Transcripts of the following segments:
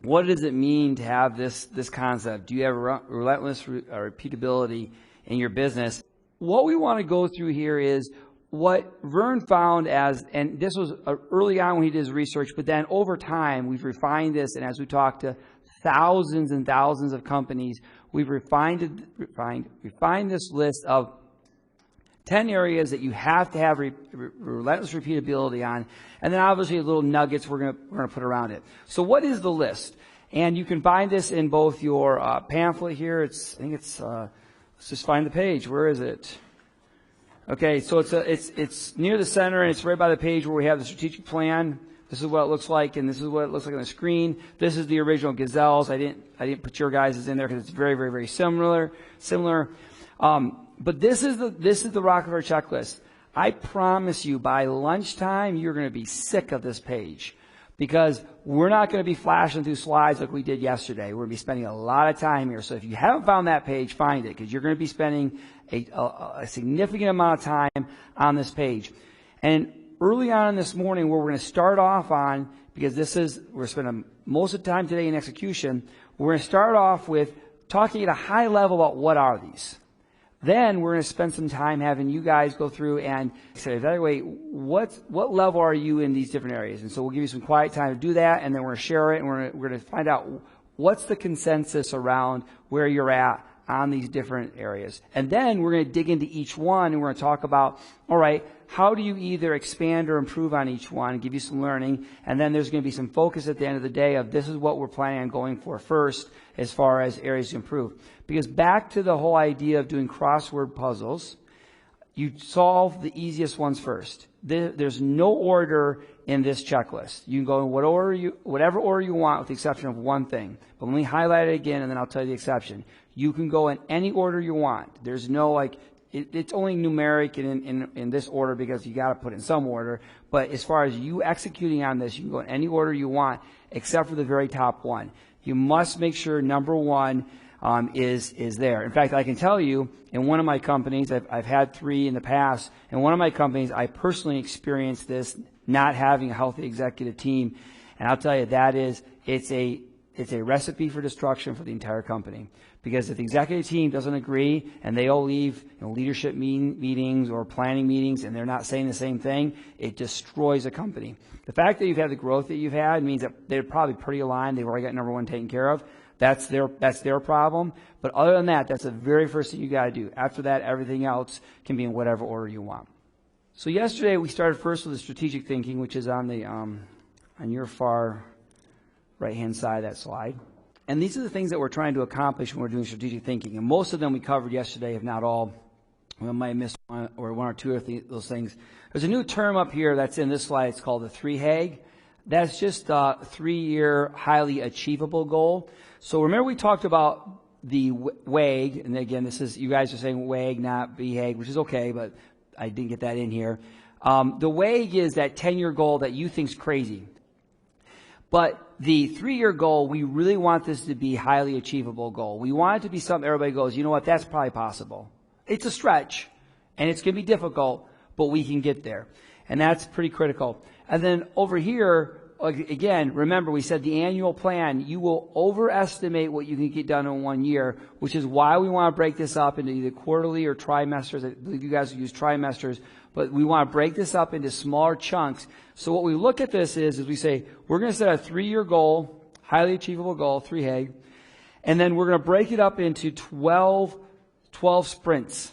what does it mean to have this concept? Do you have relentless repeatability in your business? What we want to go through here is what Vern found and this was early on when he did his research, but then over time we've refined this, and as we talked to thousands and thousands of companies, we've refined this list of 10 areas that you have to have relentless repeatability on, and then obviously little nuggets we're gonna put around it. So what is the list? And you can find this in both your pamphlet here. Let's just find the page. Where is it? Okay, so it's near the center, and it's right by the page where we have the strategic plan. This is what it looks like, and this is what it looks like on the screen. This is the original Gazelles. I didn't put your guys' in there because it's very, very, very similar. But this is the Rockefeller checklist. I promise you, by lunchtime, you're going to be sick of this page, because we're not going to be flashing through slides like we did yesterday. We're going to be spending a lot of time here. So if you haven't found that page, find it, because you're going to be spending a significant amount of time on this page. And early on this morning, where we're going to start off on, because we're spending most of the time today in execution, we're going to start off with talking at a high level about what are these. Then we're going to spend some time having you guys go through and say, evaluate what level are you in these different areas. And so we'll give you some quiet time to do that, and then we're going to share it, and we're going to find out what's the consensus around where you're at on these different areas. And then we're going to dig into each one, and we're going to talk about, all right, how do you either expand or improve on each one, and give you some learning. And then there's going to be some focus at the end of the day of this is what we're planning on going for first as far as areas to improve. Because back to the whole idea of doing crossword puzzles, you solve the easiest ones first. There's no order in this checklist. You can go in whatever order you want, with the exception of one thing. But let me highlight it again, and then I'll tell you the exception. You can go in any order you want. There's no it's only numeric in this order, because you got to put in some order. But as far as you executing on this, you can go in any order you want, except for the very top one. You must make sure number one is there. In fact, I can tell you, in one of my companies, I've had 3 in the past. In one of my companies, I personally experienced this, not having a healthy executive team, and I'll tell you it's a recipe for destruction for the entire company. Because if the executive team doesn't agree and they all leave leadership meetings or planning meetings and they're not saying the same thing, it destroys a company. The fact that you've had the growth that you've had means that they're probably pretty aligned. They've already got number one taken care of. That's their problem. But other than that, that's the very first thing you got to do. After that, everything else can be in whatever order you want. So yesterday we started first with the strategic thinking, which is on your far right-hand side of that slide. And these are the things that we're trying to accomplish when we're doing strategic thinking. And most of them we covered yesterday, if not all. We might have missed one or two of those things. There's a new term up here that's in this slide. It's called the 3HAG. That's just a 3-year highly achievable goal. So remember we talked about the WAG, and again, you guys are saying WAG, not BHAG, which is okay, but I didn't get that in here. The WAG is that 10-year goal that you think's crazy. But the 3-year goal, we really want this to be a highly achievable goal. We want it to be something everybody goes, you know what, that's probably possible. It's a stretch, and it's going to be difficult, but we can get there. And that's pretty critical. And then over here, again, remember we said the annual plan, you will overestimate what you can get done in 1 year, which is why we want to break this up into either quarterly or trimesters. I believe you guys use trimesters, but we want to break this up into smaller chunks. So what we look at this is we say, we're going to set a 3-year goal, highly achievable goal, 3HAG, and then we're going to break it up into 12 sprints.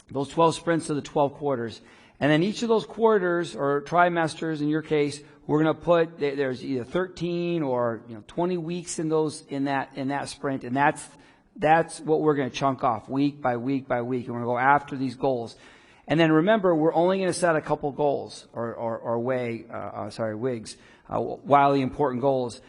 Those 12 sprints are the 12 quarters. And then each of those quarters, or trimesters in your case, we're going to put, there's either 13 or 20 weeks in that sprint, and that's what we're going to chunk off week by week by week, and we're going to go after these goals. And then remember, we're only going to set a couple goals, WIGs, wildly important goals,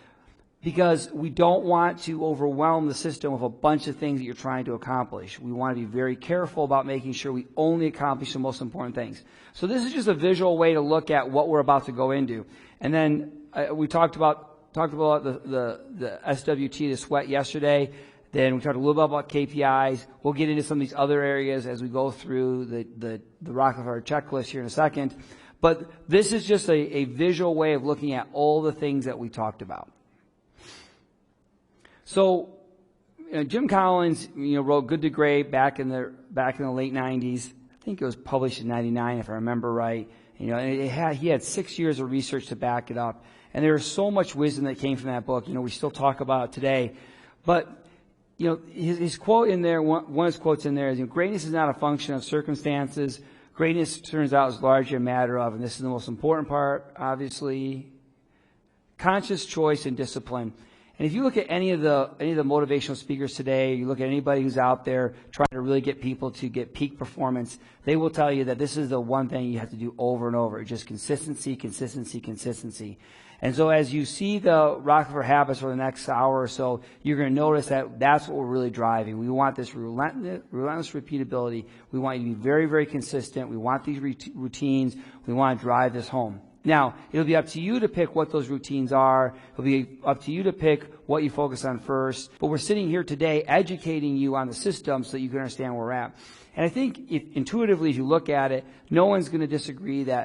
because we don't want to overwhelm the system with a bunch of things that you're trying to accomplish. We want to be very careful about making sure we only accomplish the most important things. So this is just a visual way to look at what we're about to go into. And then we talked about the SWT, the sweat yesterday. Then we talked a little bit about KPIs. We'll get into some of these other areas as we go through the Rockefeller checklist here in a second. But this is just a visual way of looking at all the things that we talked about. So Jim Collins, wrote Good to Great back in the late 90s. I think it was published in 99, if I remember right. And he had 6 years of research to back it up. And there was so much wisdom that came from that book. We still talk about it today. But, his quote in there, one of his quotes in there is, greatness is not a function of circumstances. Greatness turns out is largely a matter of, and this is the most important part, obviously, conscious choice and discipline. And if you look at any of the motivational speakers today, you look at anybody who's out there trying to really get people to get peak performance, they will tell you that this is the one thing you have to do over and over. It's just consistency, consistency, consistency. And so as you see the Rockefeller habits for the next hour or so, you're going to notice that that's what we're really driving. We want this relentless repeatability. We want you to be very, very consistent. We want these routines. We want to drive this home. Now, it'll be up to you to pick what those routines are. It'll be up to you to pick what you focus on first. But we're sitting here today educating you on the system so that you can understand where we're at. And I think intuitively, if you look at it, no one's going to disagree no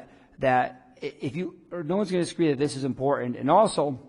one's going to disagree that this is important. And also,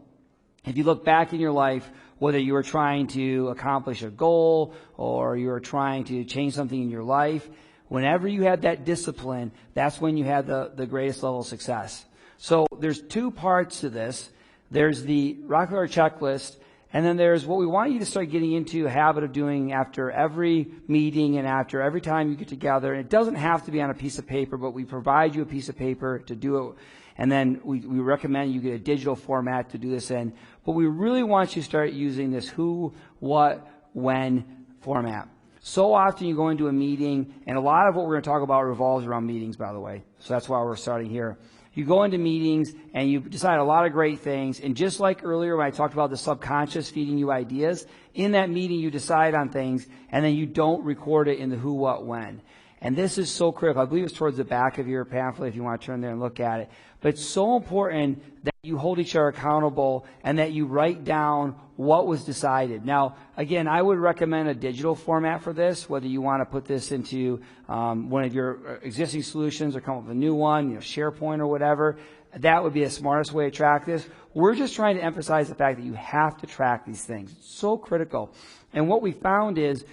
if you look back in your life, whether you were trying to accomplish a goal or you were trying to change something in your life, whenever you had that discipline, that's when you had the greatest level of success. So there's two parts to this. There's the Rockefeller checklist, and then there's what we want you to start getting into a habit of doing after every meeting and after every time you get together. And it doesn't have to be on a piece of paper, but we provide you a piece of paper to do it. And then we recommend you get a digital format to do this in. But we really want you to start using this who, what, when format. So often you go into a meeting, and a lot of what we're going to talk about revolves around meetings, by the way. So that's why we're starting here. You go into meetings and you decide a lot of great things. And just like earlier when I talked about the subconscious feeding you ideas, in that meeting you decide on things and then you don't record it in the who, what, when. And this is so critical. I believe it's towards the back of your pamphlet if you want to turn there and look at it. But it's so important that you hold each other accountable and that you write down what was decided. Now, again, I would recommend a digital format for this, whether you want to put this into one of your existing solutions or come up with a new one, SharePoint or whatever. That would be the smartest way to track this. We're just trying to emphasize the fact that you have to track these things. It's so critical. And what we found is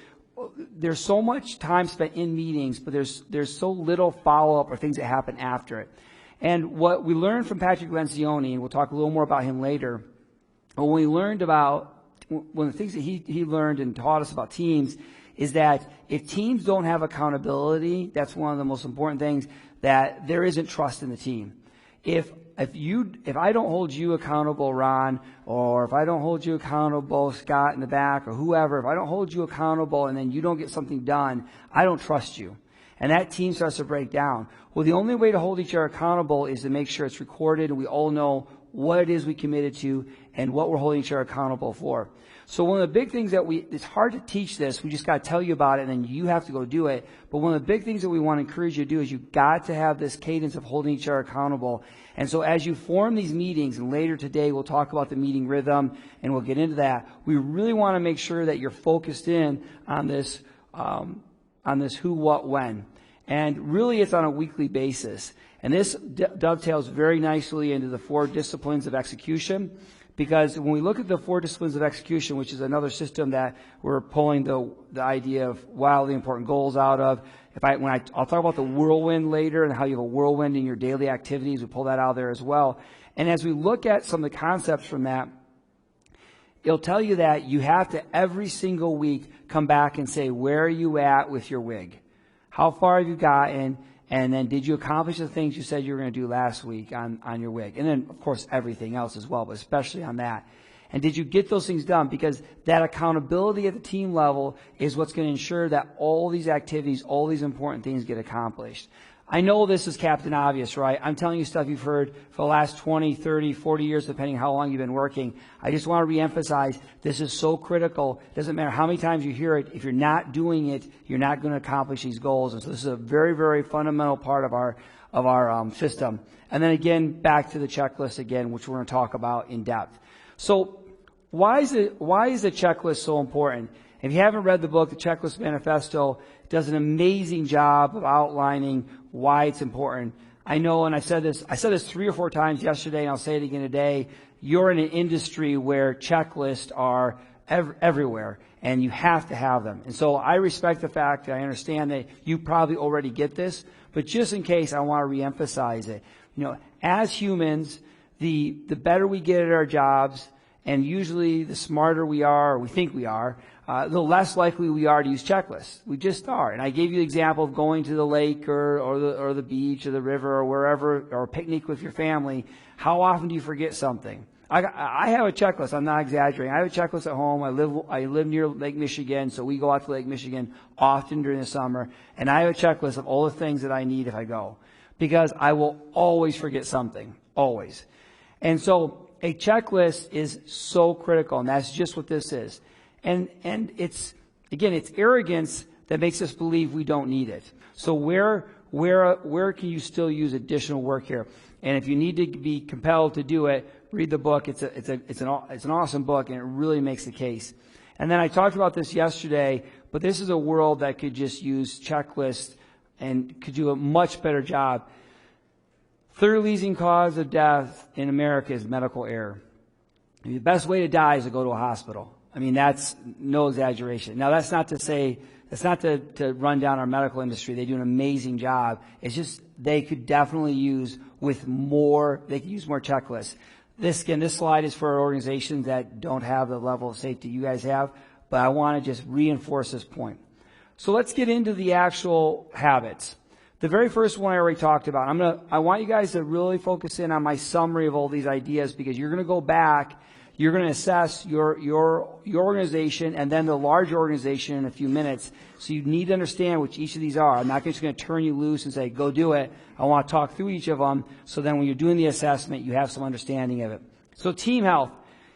there's so much time spent in meetings, but there's so little follow-up or things that happen after it. And what we learned from Patrick Lencioni, and we'll talk a little more about him later, but when we learned about, one of the things that he learned and taught us about teams is that if teams don't have accountability, that's one of the most important things, that there isn't trust in the team. If I don't hold you accountable, Ron, or if I don't hold you accountable, Scott in the back, or whoever, if I don't hold you accountable and then you don't get something done, I don't trust you. And that team starts to break down. Well, the only way to hold each other accountable is to make sure it's recorded and we all know what it is we committed to and what we're holding each other accountable for. So one of the big things it's hard to teach this, we just got to tell you about it and then you have to go do it. But one of the big things that we want to encourage you to do is you've got to have this cadence of holding each other accountable. And so as you form these meetings, and later today we'll talk about the meeting rhythm and we'll get into that, we really want to make sure that you're focused in on this who, what, when. And really it's on a weekly basis. And this dovetails very nicely into the 4 disciplines of execution. Because when we look at the 4 disciplines of execution, which is another system that we're pulling the idea of wildly important goals out of, I'll talk about the whirlwind later and how you have a whirlwind in your daily activities. We pull that out there as well. And as we look at some of the concepts from that, it'll tell you that you have to every single week come back and say, where are you at with your WIG? How far have you gotten? And then did you accomplish the things you said you were going to do last week on your WIG? And then, of course, everything else as well, but especially on that. And did you get those things done? Because that accountability at the team level is what's going to ensure that all these activities, all these important things get accomplished. I know this is Captain Obvious, right? I'm telling you stuff you've heard for the last 20, 30, 40 years, depending on how long you've been working. I just want to reemphasize, this is so critical. It doesn't matter how many times you hear it. If you're not doing it, you're not going to accomplish these goals. And so this is a very, very fundamental part of our system. And then again, back to the checklist again, which we're going to talk about in depth. So why is the checklist so important? If you haven't read the book, The Checklist Manifesto does an amazing job of outlining why it's important. I know, and I said this 3 or 4 times yesterday, and I'll say it again today. You're in an industry where checklists are everywhere, and you have to have them. And so I respect the fact, I understand that you probably already get this, but just in case, I want to reemphasize it. As humans, the better we get at our jobs, and usually the smarter we are, or we think we are, the less likely we are to use checklists. We just are. And I gave you the example of going to the lake or the beach or the river or wherever, or a picnic with your family. How often do you forget something? I have a checklist. I'm not exaggerating. I have a checklist at home. I live near Lake Michigan, so we go out to Lake Michigan often during the summer. And I have a checklist of all the things that I need if I go, because I will always forget something, always. And so a checklist is so critical, and that's just what this is. And it's arrogance that makes us believe we don't need it. So where can you still use additional work here? And if you need to be compelled to do it, read the book. It's an awesome book, and it really makes the case. And then I talked about this yesterday, but this is a world that could just use checklists and could do a much better job. Third leading cause of death in America is medical error. The best way to die is to go to a hospital. I mean, that's no exaggeration. Now, that's not to run down our medical industry. They do an amazing job. It's just they could definitely use more checklists. This slide is for organizations that don't have the level of safety you guys have, but I want to just reinforce this point. So let's get into the actual habits. The very first one I already talked about. I want you guys to really focus in on my summary of all these ideas, because you're going to go back, you're going to assess your organization and then the larger organization in a few minutes. So you need to understand which each of these are. I'm not just going to turn you loose and say, go do it. I want to talk through each of them, so then when you're doing the assessment, you have some understanding of it. So team health.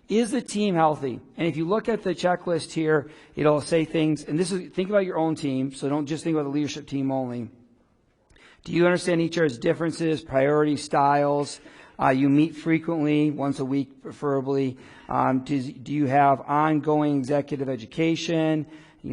Is the team healthy? And if you look at the checklist here, it'll say things, and think about your own team, so don't just think about the leadership team only. Do you understand each other's differences, priorities, styles? You meet frequently, once a week preferably. Do you have ongoing executive education?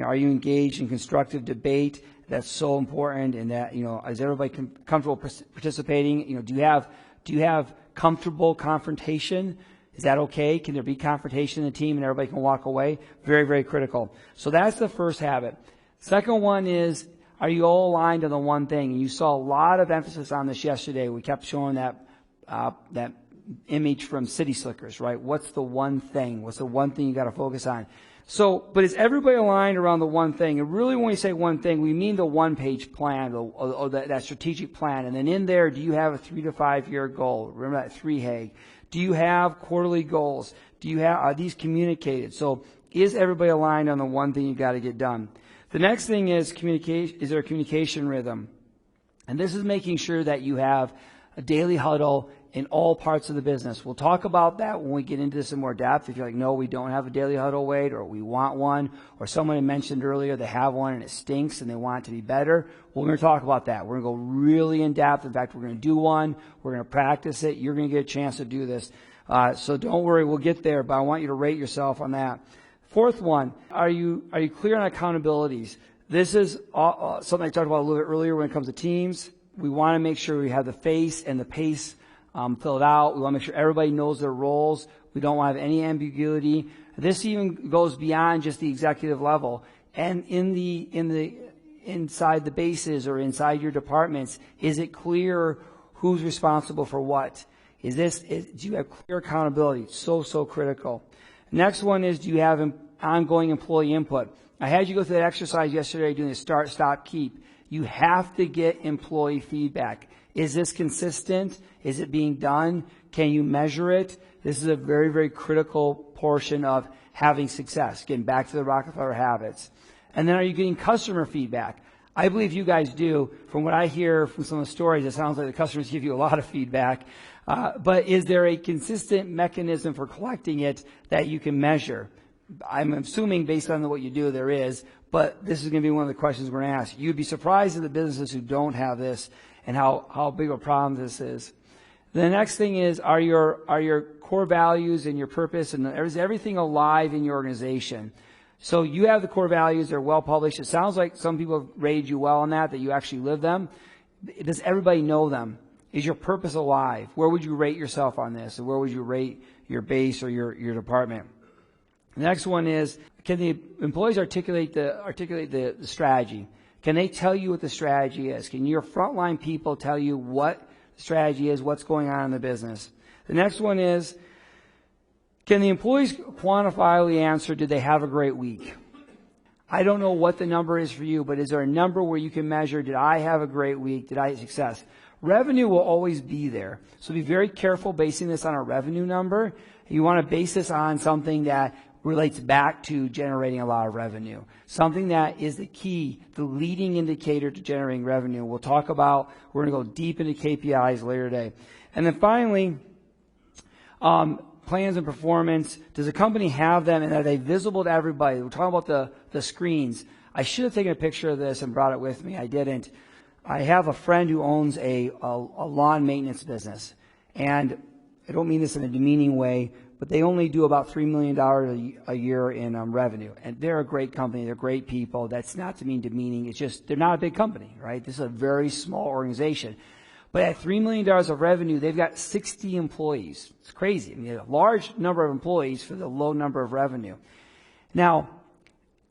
Are you engaged in constructive debate? That's so important. And that, is everybody comfortable participating? Do you have comfortable confrontation? Is that okay? Can there be confrontation in the team and everybody can walk away? Very, very critical. So that's the first habit. Second one is, are you all aligned on the one thing? And you saw a lot of emphasis on this yesterday. We kept showing that image from City Slickers, right? What's the one thing? What's the one thing you got to focus on? So, but is everybody aligned around the one thing? And really, when we say one thing, we mean the one-page plan, or that strategic plan. And then in there, do you have a 3 to 5 year goal? Remember that 3 Do you have quarterly goals? Are these communicated? So, is everybody aligned on the one thing you got to get done? The next thing is communication. Is there a communication rhythm? And this is making sure that you have a daily huddle in all parts of the business. We'll talk about that when we get into this in more depth. If you're like, no, we don't have a daily huddle, Wade, or we want one, or someone had mentioned earlier they have one and it stinks and they want it to be better, well, we're going to talk about that. We're going to go really in depth. In fact, we're going to do one. We're going to practice it. You're going to get a chance to do this. So don't worry, we'll get there, but I want you to rate yourself on that. Fourth one, are you clear on accountabilities? This is something I talked about a little bit earlier when it comes to teams. We want to make sure we have the face and the pace filled out. We want to make sure everybody knows their roles. We don't want to have any ambiguity. This even goes beyond just the executive level. And inside the bases or inside your departments, is it clear who's responsible for what? Do you have clear accountability? So critical. Next one is, do you have ongoing employee input? I had you go through that exercise yesterday doing the start, stop, keep. You have to get employee feedback. Is this consistent? Is it being done? Can you measure it? This is a very, very critical portion of having success. Getting back to the Rockefeller habits. And then, are you getting customer feedback? I believe you guys do. From what I hear from some of the stories, it sounds like the customers give you a lot of feedback. But is there a consistent mechanism for collecting it that you can measure? I'm assuming based on what you do, there is. But this is going to be one of the questions we're going to ask. You'd be surprised at the businesses who don't have this and how big a problem this is. The next thing is, are your core values and your purpose, and is everything alive in your organization? So you have the core values. They're well published. It sounds like some people have rated you well on that you actually live them. Does everybody know them? Is your purpose alive? Where would you rate yourself on this? And where would you rate your base or your department? The next one is, can the employees articulate the strategy? Can they tell you what the strategy is? Can your frontline people tell you what the strategy is, what's going on in the business? The next one is, can the employees quantifiably answer, did they have a great week? I don't know what the number is for you, but is there a number where you can measure, did I have a great week? Did I have success? Revenue will always be there. So be very careful basing this on a revenue number. You want to base this on something that relates back to generating a lot of revenue. Something that is the key, the leading indicator to generating revenue. We're going to go deep into KPIs later today. And then finally, plans and performance. Does the company have them, and are they visible to everybody? We're talking about the screens. I should have taken a picture of this and brought it with me. I didn't. I have a friend who owns a lawn maintenance business. And I don't mean this in a demeaning way, but they only do about $3 million a year in revenue. And they're a great company. They're great people. That's not to mean demeaning. It's just they're not a big company, right? This is a very small organization. But at $3 million of revenue, they've got 60 employees. It's crazy. I mean, a large number of employees for the low number of revenue. Now,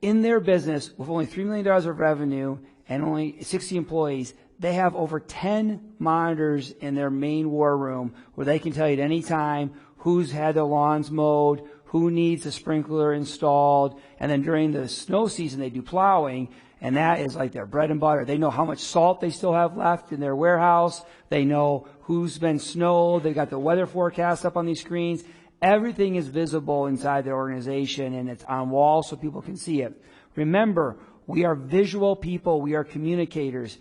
in their business, with only $3 million of revenue and only 60 employees, they have over 10 monitors in their main war room where they can tell you at any time who's had their lawns mowed, who needs a sprinkler installed, and then during the snow season they do plowing, and that is like their bread and butter. They know how much salt they still have left in their warehouse. They know who's been snowed. They've got the weather forecast up on these screens. Everything is visible inside their organization, and it's on walls so people can see it. Remember, we are visual people. We are communicators.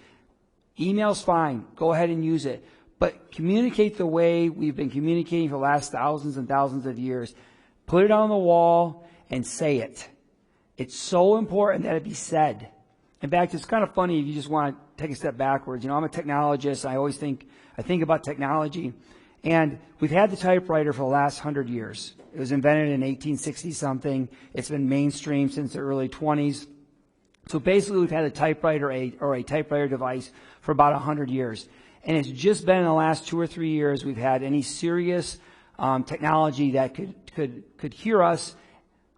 Email's fine. Go ahead and use it. But communicate the way we've been communicating for the last thousands and thousands of years. Put it on the wall and say it. It's so important that it be said. In fact, it's kind of funny if you just want to take a step backwards. You know, I'm a technologist. I think about technology. And we've had the typewriter for the last 100 years. It was invented in 1860-something. It's been mainstream since the early 20s. So basically, we've had a typewriter or a typewriter device for about 100 years. And it's just been in the last 2 or 3 years we've had any serious technology that could hear us,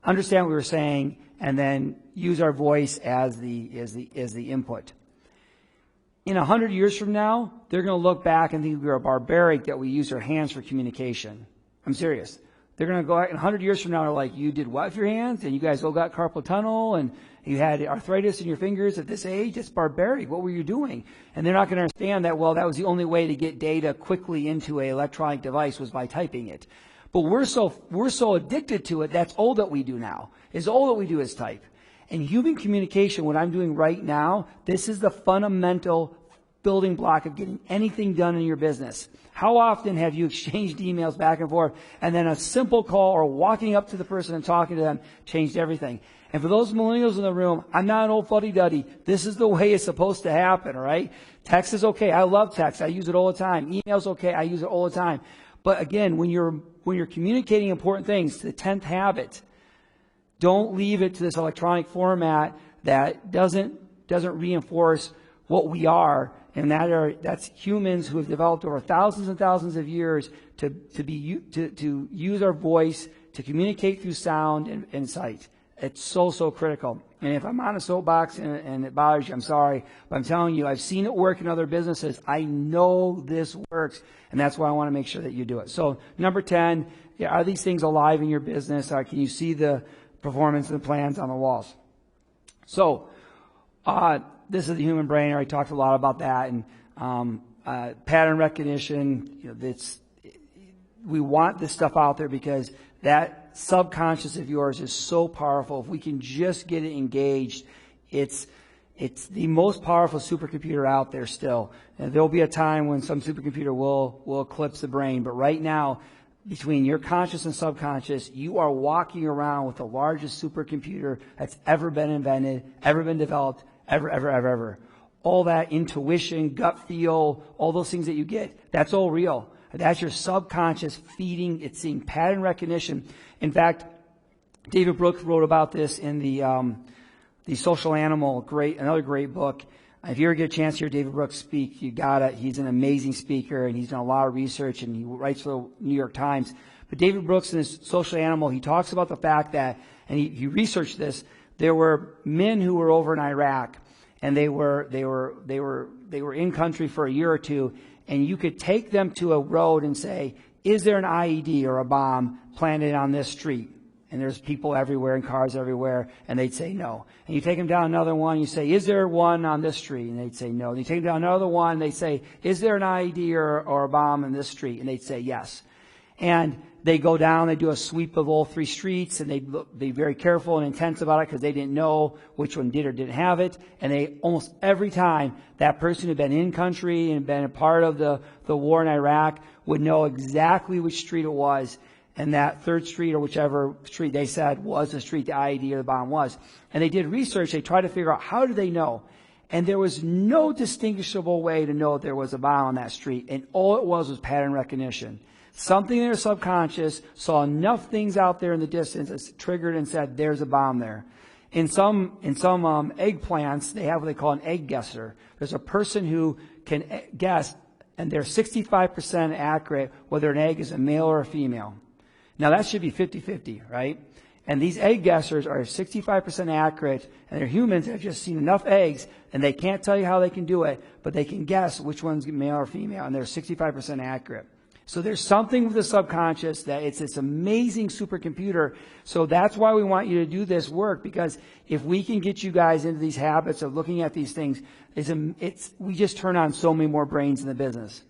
understand what we were saying, and then use our voice as the input. In 100 years from now, they're going to look back and think we were barbaric that we used our hands for communication. I'm serious. They're going to go back, and 100 years from now, they're like, you did what with your hands? And you guys all got carpal tunnel, and you had arthritis in your fingers at this age? It's barbaric. What were you doing? And they're not going to understand that, well, that was the only way to get data quickly into an electronic device was by typing it. But we're so addicted to it, that's all that we do now. Is all that we do is type. And human communication, what I'm doing right now, this is the fundamental building block of getting anything done in your business. How often have you exchanged emails back and forth, and then a simple call or walking up to the person and talking to them changed everything? And for those millennials in the room, I'm not an old fuddy-duddy. This is the way it's supposed to happen, all right? Text is okay. I love text. I use it all the time. Email's okay. I use it all the time. But again, when you're communicating important things, the 10th habit, don't leave it to this electronic format that doesn't reinforce what we are, and that's humans who have developed over thousands and thousands of years to use our voice to communicate through sound and sight. It's so critical. And if I'm on a soapbox and it bothers you, I'm sorry, but I'm telling you, I've seen it work in other businesses. I know this works, and that's why I want to make sure that you do it. So number 10, are these things alive in your business? Can you see the performance and the plans on the walls? So this is the human brain. I already talked a lot about that, and pattern recognition. We want this stuff out there because that subconscious of yours is so powerful. If we can just get it engaged, it's the most powerful supercomputer out there still. And there'll be a time when some supercomputer will eclipse the brain, but right now, between your conscious and subconscious, you are walking around with the largest supercomputer that's ever been invented, ever been developed, ever. All that intuition, gut feel, all those things that you get, that's all real. That's your subconscious feeding, it's seeing pattern recognition. In fact, David Brooks wrote about this in the Social Animal, another great book. If you ever get a chance to hear David Brooks speak, you got it. He's an amazing speaker, and he's done a lot of research, and he writes for the New York Times. But David Brooks in his Social Animal, he talks about the fact that, and he researched this, there were men who were over in Iraq, and they were in country for a year or two, and you could take them to a road and say, is there an IED or a bomb planted on this street? And there's people everywhere and cars everywhere, and they'd say no. And you take them down another one, you say, is there one on this street? And they'd say no. And you take them down another one, they say, is there an IED or a bomb in this street? And they'd say yes. And they go down, they do a sweep of all 3 streets, and they'd be very careful and intense about it because they didn't know which one did or didn't have it. And they almost every time, that person who had been in country and been a part of the war in Iraq would know exactly which street it was. And that 3rd street or whichever street they said was the street the IED or the bomb was. And they did research. They tried to figure out, how do they know? And there was no distinguishable way to know there was a bomb on that street. And all it was pattern recognition. Something in their subconscious saw enough things out there in the distance that triggered and said, there's a bomb there. In some eggplants, they have what they call an egg guesser. There's a person who can guess, and they're 65% accurate whether an egg is a male or a female. Now that should be 50-50, right? And these egg guessers are 65% accurate, and they're humans that have just seen enough eggs, and they can't tell you how they can do it, but they can guess which one's male or female, and they're 65% accurate. So there's something with the subconscious that it's this amazing supercomputer. So that's why we want you to do this work, because if we can get you guys into these habits of looking at these things, we just turn on so many more brains in the business.